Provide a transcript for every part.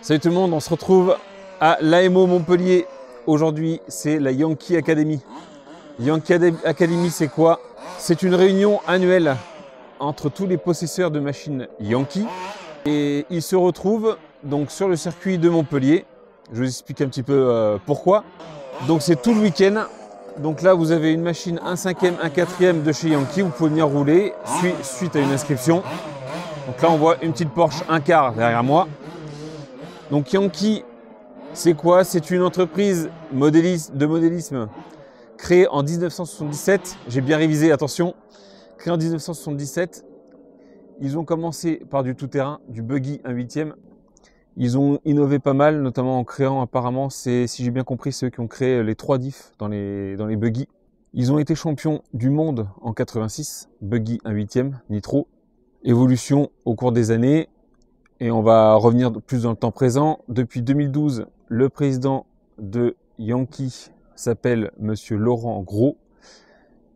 Salut tout le monde, on se retrouve à l'AMO Montpellier. Aujourd'hui, c'est la Yankee Academy. Yankee Academy, c'est quoi? C'est une réunion annuelle entre tous les possesseurs de machines Yankee. Et ils se retrouvent donc sur le circuit de Montpellier. Je vous explique un petit peu pourquoi. Donc c'est tout le week-end. Donc là, vous avez une machine 1/5e, 1/4e de chez Yankee. Vous pouvez venir rouler suite à une inscription. Donc là, on voit une petite Porsche 1/4 derrière moi. Donc Yankee, c'est quoi? C'est une entreprise de modélisme créée en 1977. J'ai bien révisé, attention. Créée en 1977. Ils ont commencé par du tout-terrain, du buggy 1/8e. Ils ont innové pas mal, notamment en créant apparemment, si j'ai bien compris, ceux qui ont créé les 3 diffs dans les buggy. Ils ont été champions du monde en 86, buggy 1/8e, nitro. Évolution au cours des années. Et on va revenir plus dans le temps présent. Depuis 2012, le président de Yankee s'appelle Monsieur Laurent Gros.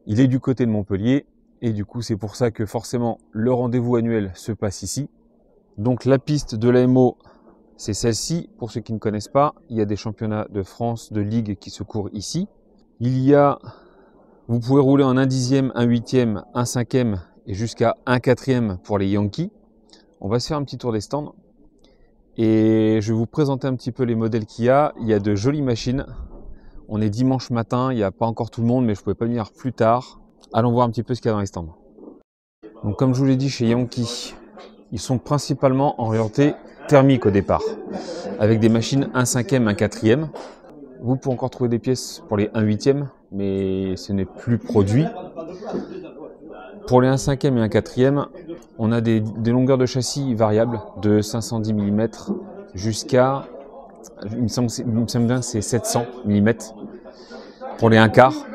Il est du côté de Montpellier. Et du coup, c'est pour ça que forcément, le rendez-vous annuel se passe ici. Donc la piste de l'AMO, c'est celle-ci. Pour ceux qui ne connaissent pas, il y a des championnats de France, de ligue qui se courent ici. Vous pouvez rouler en 1/10e, 1/8e, 1/5e et jusqu'à 1/4e pour les Yankees. On va se faire un petit tour des stands et je vais vous présenter un petit peu les modèles qu'il y a. Il y a de jolies machines. On est dimanche matin, il n'y a pas encore tout le monde, mais je ne pouvais pas venir plus tard. Allons voir un petit peu ce qu'il y a dans les stands. Donc comme je vous l'ai dit, chez Yankee, ils sont principalement orientés thermiques au départ, avec des machines 1/5e, 1/4e. Vous pouvez encore trouver des pièces pour les 1/8e, mais ce n'est plus produit. Pour les 1/5e et 1/4e, on a des longueurs de châssis variables de 510 mm jusqu'à, il me semble bien que c'est 700 mm pour les 1/4.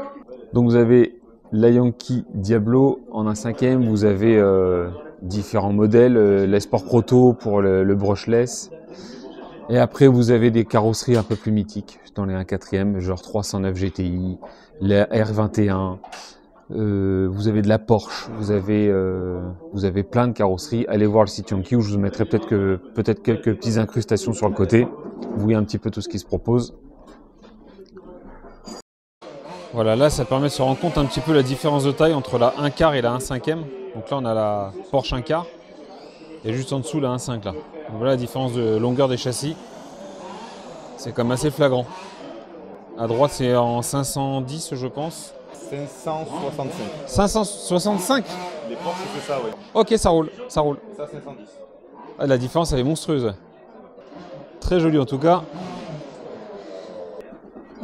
Donc vous avez la Yankee Diablo en 1/5e, vous avez différents modèles, la Sport Proto pour le brushless. Et après vous avez des carrosseries un peu plus mythiques dans les 1/4e, genre 309 GTI, la R21. Vous avez de la Porsche, vous avez plein de carrosseries. Allez voir le site Yankee où je vous mettrai peut-être quelques petites incrustations sur le côté. Vous voyez un petit peu tout ce qui se propose. Voilà, là ça permet de se rendre compte un petit peu la différence de taille entre la 1/4 et la 1/5e. Donc là on a la Porsche 1/4 et juste en dessous la 1/5 là. Donc voilà la différence de longueur des châssis. C'est quand même assez flagrant. À droite c'est en 510 je pense. 565. 565? Les Porsche c'est ça, oui. Ok, ça roule, ça roule. Ça 510. Ah, la différence elle est monstrueuse. Très jolie en tout cas.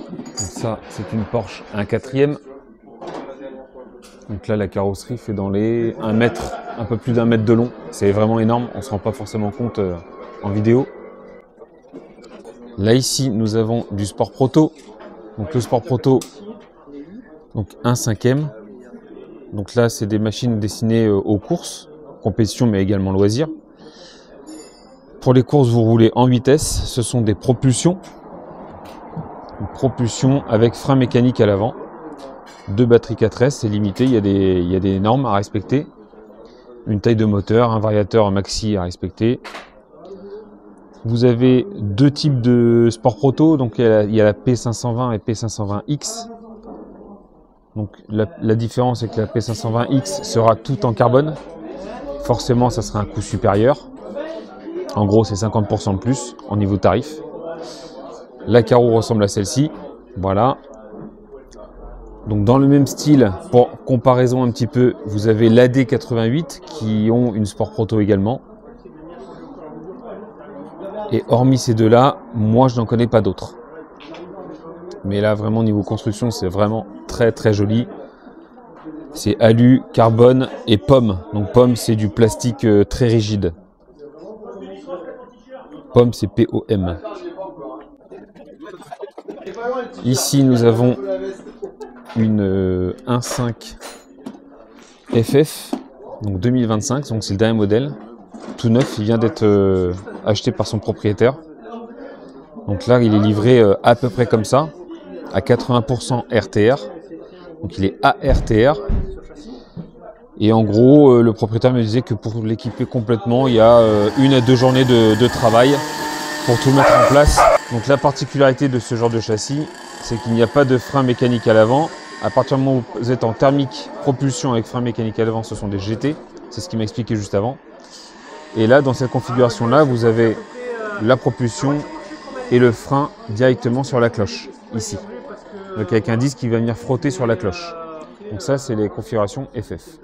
Donc ça, c'est une Porsche 1/4e. Donc là, la carrosserie fait dans les 1 mètre, un peu plus d'1 mètre de long. C'est vraiment énorme, on ne se rend pas forcément compte en vidéo. Là ici, nous avons du Sport Proto. Donc le Sport Proto, donc 1/5e. Donc là, c'est des machines destinées aux courses, compétition mais également loisirs. Pour les courses, vous roulez en vitesse. Ce sont des propulsions. Une propulsion avec frein mécanique à l'avant. 2 batteries 4S, c'est limité. Il y a des normes à respecter. Une taille de moteur, un variateur maxi à respecter. Vous avez 2 types de Sport Proto. Donc il y a la P520 et P520X. Donc la différence c'est que la P520X sera tout en carbone. Forcément ça sera un coût supérieur. En gros c'est 50% de plus en niveau tarif. La carreau ressemble à celle-ci. Voilà. Donc dans le même style, pour comparaison un petit peu, vous avez l'AD88 qui ont une Sport Proto également. Et hormis ces deux-là, moi je n'en connais pas d'autres. Mais là vraiment niveau construction c'est vraiment très très joli. C'est alu, carbone et pomme. Donc pomme c'est du plastique très rigide. Pomme c'est POM. Ici nous avons une 1.5 FF, donc 2025, donc c'est le dernier modèle. Tout neuf, il vient d'être acheté par son propriétaire. Donc là il est livré à peu près comme ça. À 80% RTR, donc il est ARTR. Et en gros, le propriétaire me disait que pour l'équiper complètement, il y a 1 à 2 journées de travail. pour tout mettre en place. Donc la particularité de ce genre de châssis, c'est qu'il n'y a pas de frein mécanique à l'avant. À partir du moment où vous êtes en thermique propulsion avec frein mécanique à l'avant, ce sont des GT. C'est ce qu'il m'a expliqué juste avant. Et là, dans cette configuration-là, vous avez la propulsion et le frein directement sur la cloche, ici. Donc avec un disque qui va venir frotter sur la cloche. Donc ça, c'est les configurations FF.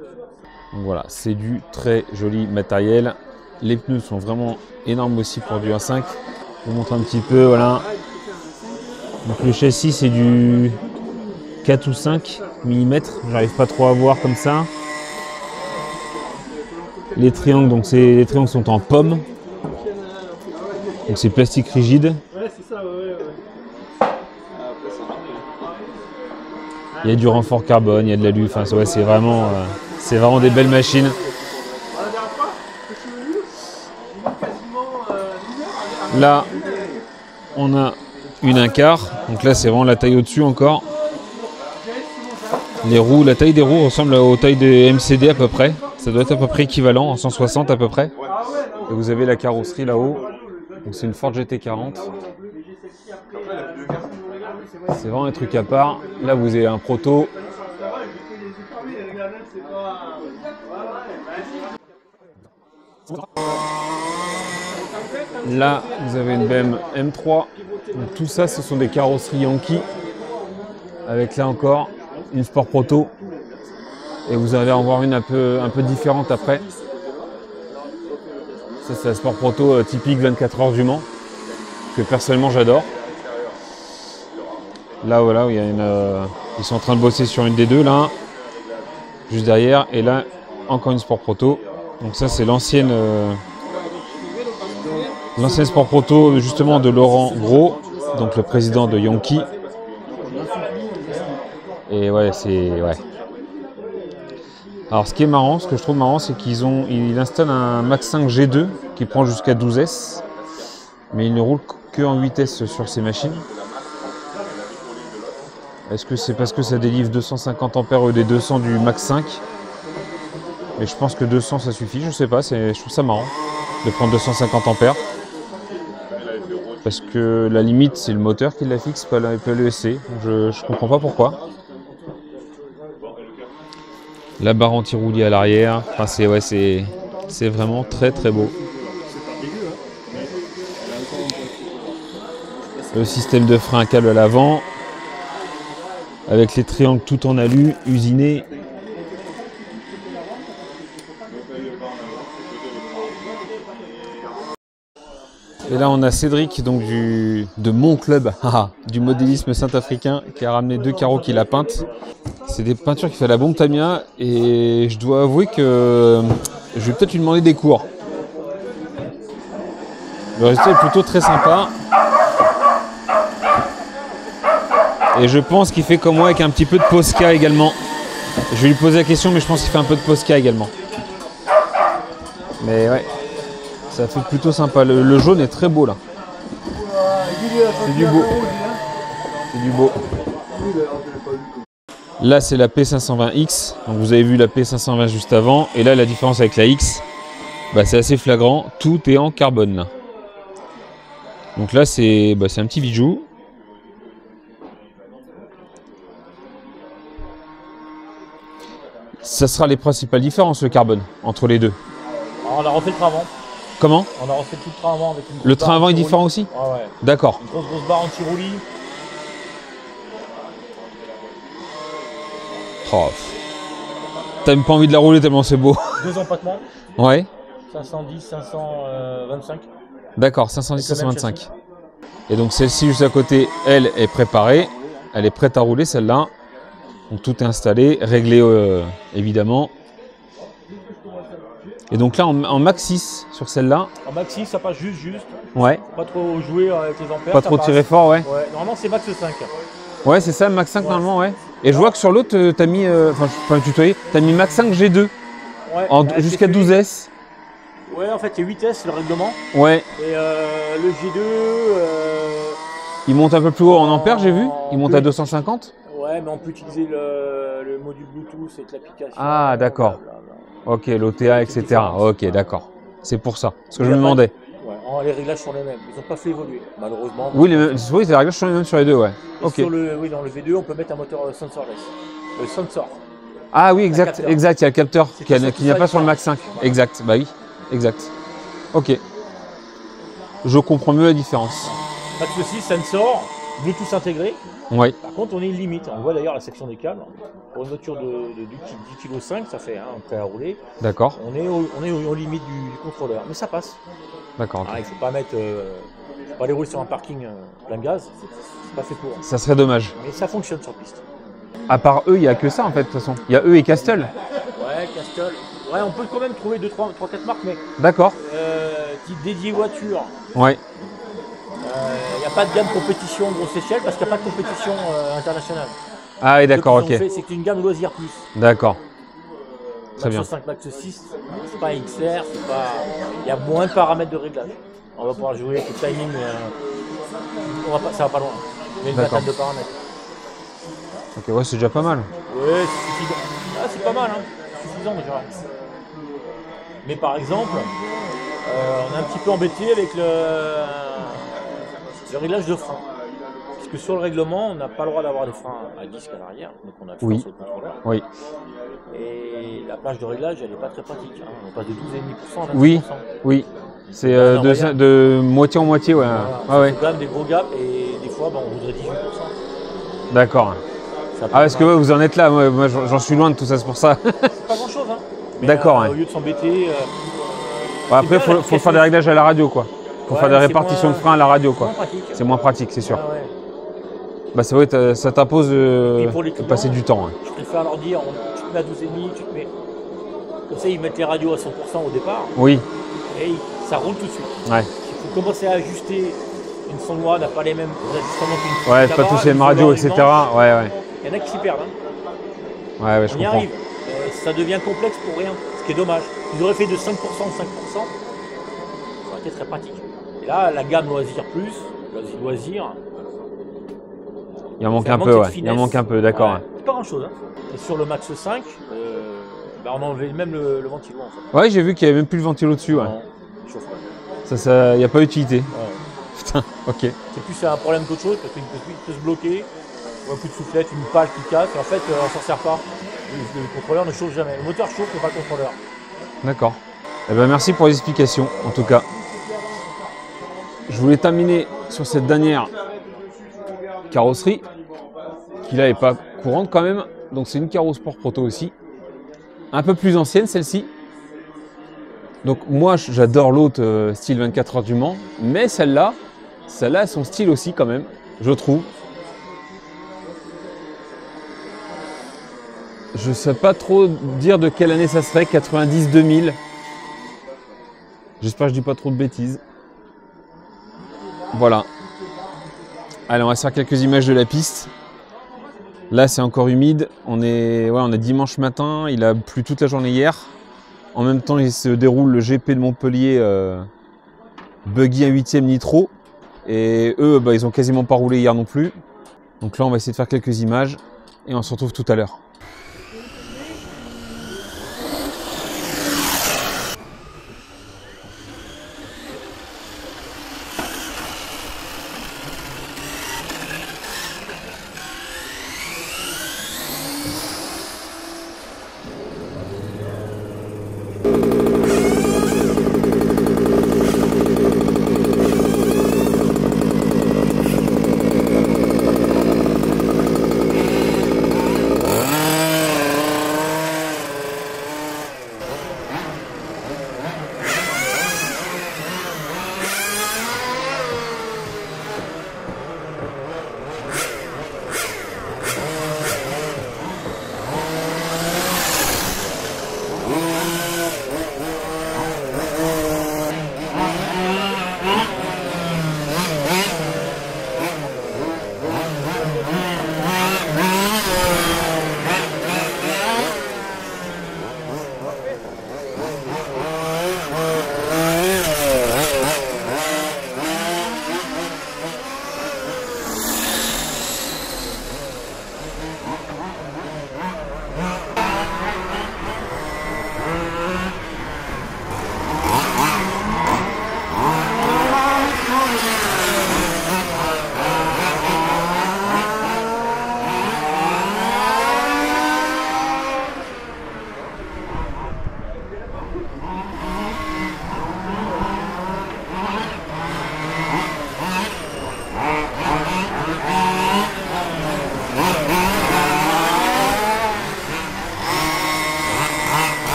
Donc voilà, c'est du très joli matériel. Les pneus sont vraiment énormes aussi pour du 1.5. Je vous montre un petit peu, voilà. Donc le châssis, c'est du 4 ou 5 mm. J'arrive pas trop à voir comme ça. Les triangles, donc les triangles sont en pomme. Donc c'est plastique rigide. Il y a du renfort carbone, il y a de l'alu. Enfin, ouais, c'est vraiment des belles machines. Là, on a une incar. Donc là, c'est vraiment la taille au-dessus encore. Les roues, la taille des roues ressemble aux tailles des MCD à peu près. Ça doit être à peu près équivalent, en 160 à peu près. Et vous avez la carrosserie là-haut. Donc c'est une Ford GT40. C'est vraiment un truc à part. Là, vous avez un proto. Là, vous avez une BM M3. Donc, tout ça, ce sont des carrosseries Yankee. Avec là encore une Sport Proto. Et vous allez en voir une un peu différente après. Ça, c'est la Sport Proto typique 24 heures du Mans. Que personnellement, j'adore. Là, voilà, il y a ils sont en train de bosser sur une des deux, là. Juste derrière. Et là, encore une Sport Proto. Donc ça, c'est l'ancienne Sport Proto, justement, de Laurent Gros, donc le président de Yankee. Et ouais, c'est... Ouais. Alors, ce qui est marrant, ce que je trouve marrant, c'est qu'il installe un Max 5 G2 qui prend jusqu'à 12S. Mais il ne roule que en 8S sur ces machines. Est-ce que c'est parce que ça délivre 250 ampères au lieu des 200 du Max 5? Mais je pense que 200 ça suffit, je sais pas, je trouve ça marrant de prendre 250 ampères. Parce que la limite c'est le moteur qui la fixe, pas l'ESC. Je comprends pas pourquoi. La barre anti-roulis à l'arrière, enfin c'est vraiment très très beau. Le système de frein à câble à l'avant. Avec les triangles tout en alu, usinés. Et là on a Cédric donc de mon club, du modélisme saint-africain, qui a ramené 2 carreaux qu'il a peintes. C'est des peintures qui fait la bombe Tamiya et je dois avouer que je vais peut-être lui demander des cours. Le résultat est plutôt très sympa. Et je pense qu'il fait comme moi avec un petit peu de Posca également. Je vais lui poser la question, mais je pense qu'il fait un peu de Posca également. Mais ouais, ça fait plutôt sympa. Le jaune est très beau là. C'est du beau. C'est du beau. Là, c'est la P520X. Donc vous avez vu la P520 juste avant. Et là, la différence avec la X, c'est assez flagrant. Tout est en carbone là. Donc là, c'est un petit bijou. Ça sera les principales différences, le carbone, entre les deux. Alors, on a refait le train avant. Comment? On a refait tout le train avant avec une Le train avant est différent aussi? Ouais. D'accord. Une grosse barre anti-roulis. Oh. T'as même pas envie de la rouler tellement c'est beau. 2 empattements. Ouais. 510, 525. D'accord, 510, 525. Et donc celle-ci juste à côté, elle est préparée. Elle est prête à rouler celle-là. Donc tout est installé, réglé évidemment. Et donc là en max 6 sur celle-là. En max 6, ça passe juste. Ouais. Pas trop jouer avec les ampères. Pas trop tirer fort, ouais. Normalement c'est max 5. Ouais, c'est ça, max 5 normalement, ouais. Et je vois que sur l'autre, t'as mis, enfin je peux pas me tutoyer, t'as mis max 5 G2 jusqu'à 12S. Ouais, en fait c'est 8S, c'est le règlement. Ouais. Et le G2... il monte un peu plus haut en ampères, j'ai vu. Il monte à 250. Ouais, mais on peut utiliser le module Bluetooth avec l'application. Ah, d'accord. Ok, l'OTA, etc. Ok, d'accord. C'est pour ça. Ce que je me demandais. Ouais. Les réglages sont les mêmes. Ils n'ont pas fait évoluer, malheureusement. Oui, les réglages sont les mêmes sur les deux, ouais. Ok. Dans le V2, on peut mettre un moteur sensorless. Sensor. Ah oui, exact, exact. Il y a le capteur qu'il n'y a pas sur le Max 5. Voilà. Exact, bah oui, exact. Ok. Je comprends mieux la différence. Max 6, sensor, Bluetooth intégré. Oui. Par contre, on est une limite. On voit d'ailleurs la section des câbles. Pour une voiture de 10,5 kg, ça fait un prêt à rouler. D'accord. On est aux limites du contrôleur. Mais ça passe. D'accord. Okay. Il ne faut pas mettre. Pas aller rouler sur un parking plein de gaz. C'est pas fait pour. Ça serait dommage. Mais ça fonctionne sur piste. À part eux, il n'y a que ça en fait, de toute façon. Il y a eux et Castle. Ouais, Castle. Ouais, on peut quand même trouver 2, 3, 4 marques, mais. D'accord. Type dédié voiture. Ouais. Il n'y a pas de gamme compétition grosse échelle parce qu'il n'y a pas de compétition internationale. Ah oui, d'accord, ok. C'est une gamme loisir plus. D'accord. Très bien. Max 5, Max 6, c'est pas XR, c'est pas. Il y a moins de paramètres de réglage. On va pouvoir jouer avec le timing, mais ça va pas loin. Il y a une vingtaine de paramètres. Ok, ouais, c'est déjà pas mal. Ouais, c'est suffisant. Ah, c'est pas mal, hein. C'est suffisant déjà. Mais par exemple, on est un petit peu embêté avec le réglage de frein. Parce que sur le règlement, on n'a pas le droit d'avoir des freins à disque à l'arrière, donc on a le frein sur le contrôleur. Oui. Et la plage de réglage, elle n'est pas très pratique. Hein. On passe de 12,5% à 20%. Oui, oui. C'est de moitié en moitié, ouais. Voilà. Ah, ouais. C'est quand même des gros gaps et des fois, on voudrait 18%. D'accord. Ah, parce que vous en êtes là, moi j'en suis loin de tout ça, c'est pour ça. C'est pas grand chose, hein. D'accord. Au lieu de s'embêter. Après, il faut faire des réglages à la radio, quoi. Faut faire des répartitions de freins à la radio, quoi. C'est moins pratique, c'est sûr. Ah, ouais. Bah, c'est vrai, ça t'impose de passer du temps. Hein. Je préfère leur dire, tu te mets à 12,5, tu te mets. Comme ça, ils mettent les radios à 100% au départ. Oui. Et ça roule tout de suite. Ouais. Il faut commencer à ajuster. Une son noire n'a pas les mêmes ajustements qu'une. Ouais, pas tous les mêmes radios, etc. Ouais. Il y en a qui s'y perdent. Hein. Ouais, je comprends. On y arrive. Ça devient complexe pour rien, ce qui est dommage. Ils auraient fait de 5% en 5%, ça aurait été très pratique. Et là, la gamme loisir plus, loisir. Il en manque un peu, ouais. Il en manque un peu, d'accord. Ouais. C'est pas grand chose. Hein. Et sur le Max 5, on a enlevé même le ventilo en fait. Ouais, j'ai vu qu'il n'y avait même plus le ventilo dessus. Ouais. Non, il chauffe pas. Il n'y a pas d'utilité. Ouais. Putain, ok. C'est plus un problème qu'autre chose parce qu'il peut se bloquer. Un coup de soufflette, une pale qui casse, et en fait, on s'en sert pas. Le contrôleur ne chauffe jamais. Le moteur chauffe, mais pas le contrôleur. D'accord. Eh ben, merci pour les explications, en tout cas. Je voulais terminer sur cette dernière carrosserie, qui là n'est pas courante quand même. Donc c'est une Carro Sport Proto aussi. Un peu plus ancienne celle-ci. Donc moi j'adore l'autre style 24 heures du Mans, mais celle-là a son style aussi quand même, je trouve. Je ne sais pas trop dire de quelle année ça serait, 90-2000. J'espère que je dis pas trop de bêtises. Voilà. Allez, on va se faire quelques images de la piste. Là, c'est encore humide. On est dimanche matin. Il a plu toute la journée hier. En même temps, il se déroule le GP de Montpellier Buggy 1/8e Nitro. Et eux, ils ont quasiment pas roulé hier non plus. Donc là, on va essayer de faire quelques images. Et on se retrouve tout à l'heure.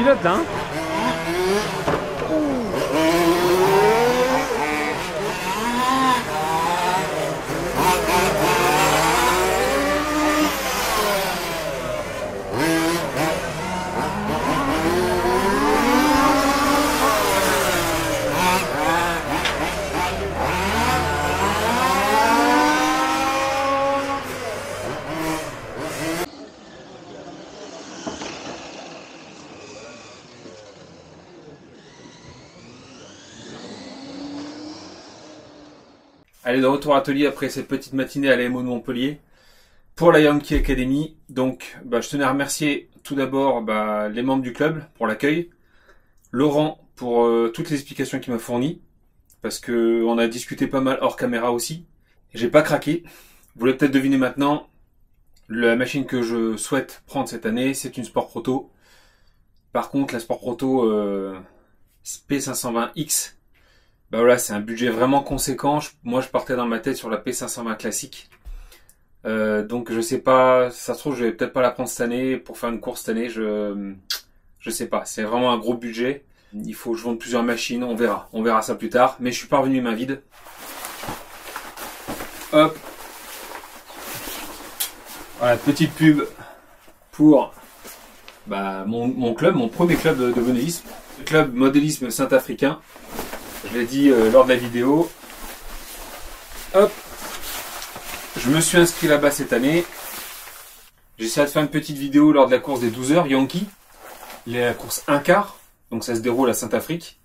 pilote là, hein. Allez, de retour à atelier après cette petite matinée à l'AMO de Montpellier pour la Yankee Academy. Donc, je tenais à remercier tout d'abord les membres du club pour l'accueil, Laurent pour toutes les explications qu'il m'a fournies, parce que on a discuté pas mal hors caméra aussi. J'ai pas craqué. Vous l'avez peut-être deviné maintenant, la machine que je souhaite prendre cette année, c'est une Sport Proto. Par contre, la Sport Proto P520X, voilà, c'est un budget vraiment conséquent. Moi, je partais dans ma tête sur la P520 classique. Donc, je sais pas, ça se trouve, je vais peut-être pas la prendre cette année pour faire une course cette année. Je sais pas. C'est vraiment un gros budget. Il faut que je vende plusieurs machines. On verra. On verra ça plus tard. Mais je suis pas revenu main vide. Hop. Voilà, petite pub pour mon club, mon premier club de modélisme. Le club modélisme Saint-Africain. Je l'ai dit lors de la vidéo. Hop. Je me suis inscrit là-bas cette année. J'essaie de faire une petite vidéo lors de la course des 12 heures Yankee. La course 1 quart. Donc ça se déroule à Saint-Afrique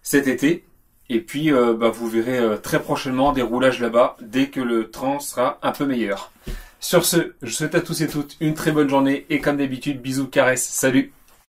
cet été. Et puis vous verrez très prochainement des roulages là-bas dès que le temps sera un peu meilleur. Sur ce, je souhaite à tous et toutes une très bonne journée. Et comme d'habitude, bisous, caresses, salut!